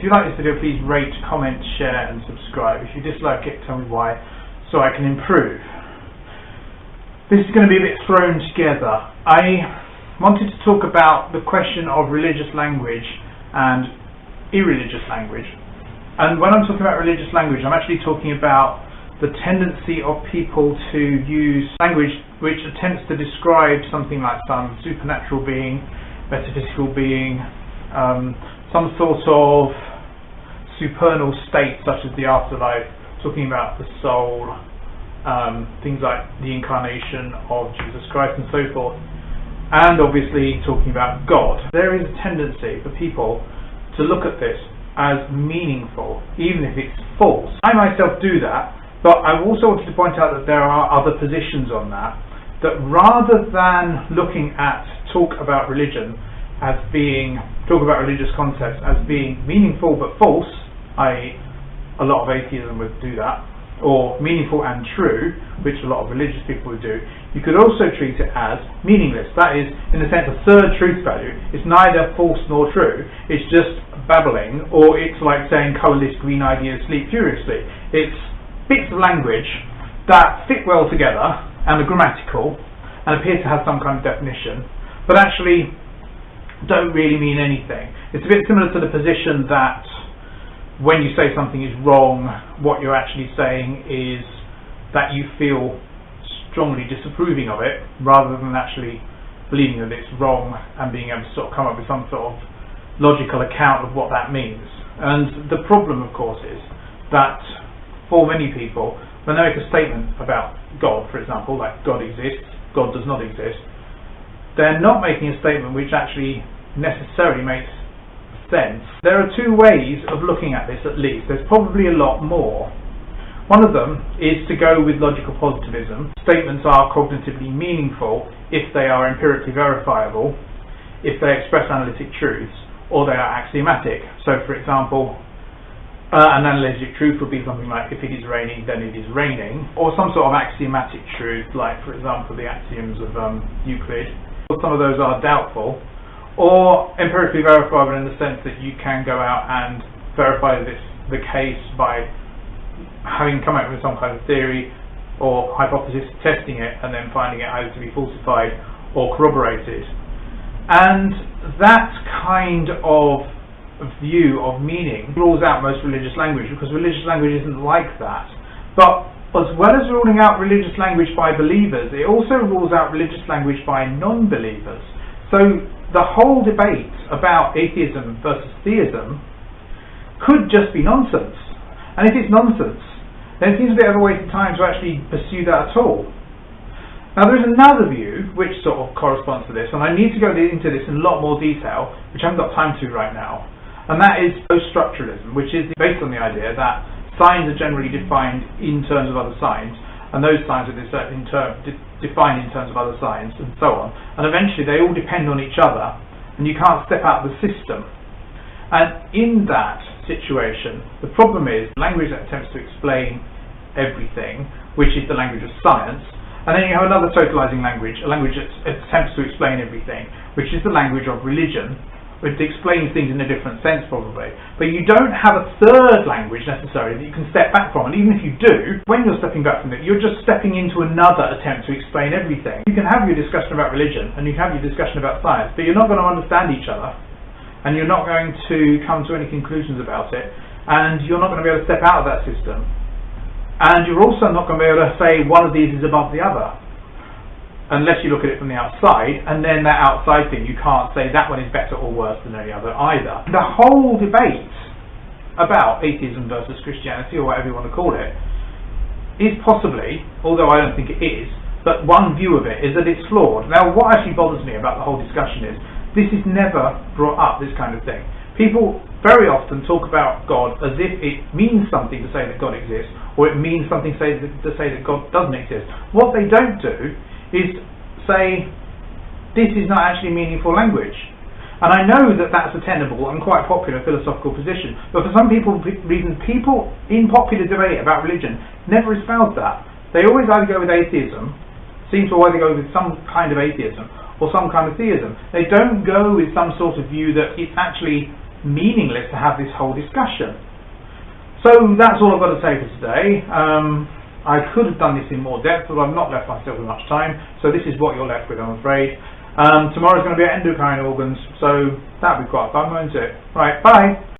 you like this video, please rate, comment, share and subscribe. If you dislike it, tell me why, so I can improve. This is going to be a bit thrown together. I wanted to talk about the question of religious language and irreligious language. And when I'm talking about religious language, I'm actually talking about the tendency of people to use language which attempts to describe something like some supernatural being, metaphysical being, some sort of supernal state such as the afterlife, talking about the soul, things like the incarnation of Jesus Christ and so forth, and obviously talking about God. There is a tendency for people to look at this as meaningful, even if it's false. I myself do that, but I also wanted to point out that there are other positions on that, that rather than looking at talk about religious concepts as being meaningful but false, i.e. a lot of atheism would do that, or meaningful and true, which a lot of religious people would do, you could also treat it as meaningless. That is, in a sense, a third truth value. It's neither false nor true, it's just babbling, or it's like saying colourless green ideas sleep furiously. It's bits of language that fit well together and are grammatical and appear to have some kind of definition, but actually don't really mean anything. It's a bit similar to the position that when you say something is wrong, what you're actually saying is that you feel strongly disapproving of it, rather than actually believing that it's wrong and being able to sort of come up with some sort of logical account of what that means. And the problem, of course, is that for many people, when they make a statement about God, for example, like God exists, God does not exist, they're not making a statement which actually necessarily makes sense. There are two ways of looking at this, at least. There's probably a lot more. One of them is to go with logical positivism. Statements are cognitively meaningful if they are empirically verifiable, if they express analytic truths, or they are axiomatic. So, for example, an analytic truth would be something like, if it is raining, then it is raining, or some sort of axiomatic truth, like, for example, the axioms of Euclid. Some of those are doubtful, or empirically verifiable in the sense that you can go out and verify the case by having come up with some kind of theory or hypothesis, testing it, and then finding it either to be falsified or corroborated. And that kind of view of meaning rules out most religious language, because religious language isn't like that. But as well as ruling out religious language by believers, it also rules out religious language by non-believers. So the whole debate about atheism versus theism could just be nonsense. And if it's nonsense, then it seems a bit of a waste of time to actually pursue that at all. Now, there is another view which sort of corresponds to this, and I need to go into this in a lot more detail, which I haven't got time to right now, and that is post-structuralism, which is based on the idea that signs are generally defined in terms of other signs, and those signs are defined in terms of other signs, and so on. And eventually they all depend on each other, and you can't step out of the system. And in that situation, the problem is language that attempts to explain everything, which is the language of science, and then you have another totalising language, a language that attempts to explain everything, which is the language of religion, which explains things in a different sense probably. But you don't have a third language necessarily that you can step back from, and even if you do, when you're stepping back from it, you're just stepping into another attempt to explain everything. You can have your discussion about religion, and you can have your discussion about science, but you're not going to understand each other, and you're not going to come to any conclusions about it, and you're not going to be able to step out of that system. And you're also not going to be able to say one of these is above the other, unless you look at it from the outside, and then that outside thing, you can't say that one is better or worse than any other either. The whole debate about atheism versus Christianity, or whatever you want to call it, is possibly, although I don't think it is, but one view of it is that it's flawed. Now, what actually bothers me about the whole discussion is this is never brought up, this kind of thing. People very often talk about God as if it means something to say that God exists, or it means something to say that God doesn't exist. What they don't do is say, this is not actually meaningful language. And I know that that's a tenable and quite popular philosophical position, but for some reason, people in popular debate about religion never espouse that. They always either go with atheism, seem to either go with some kind of atheism or some kind of theism. They don't go with some sort of view that it's actually meaningless to have this whole discussion. So that's all I've got to say for today. I could have done this in more depth, but I've not left myself with much time, so this is what you're left with, I'm afraid. Tomorrow's going to be endocrine organs, so that'll be quite fun, won't it? Right, bye!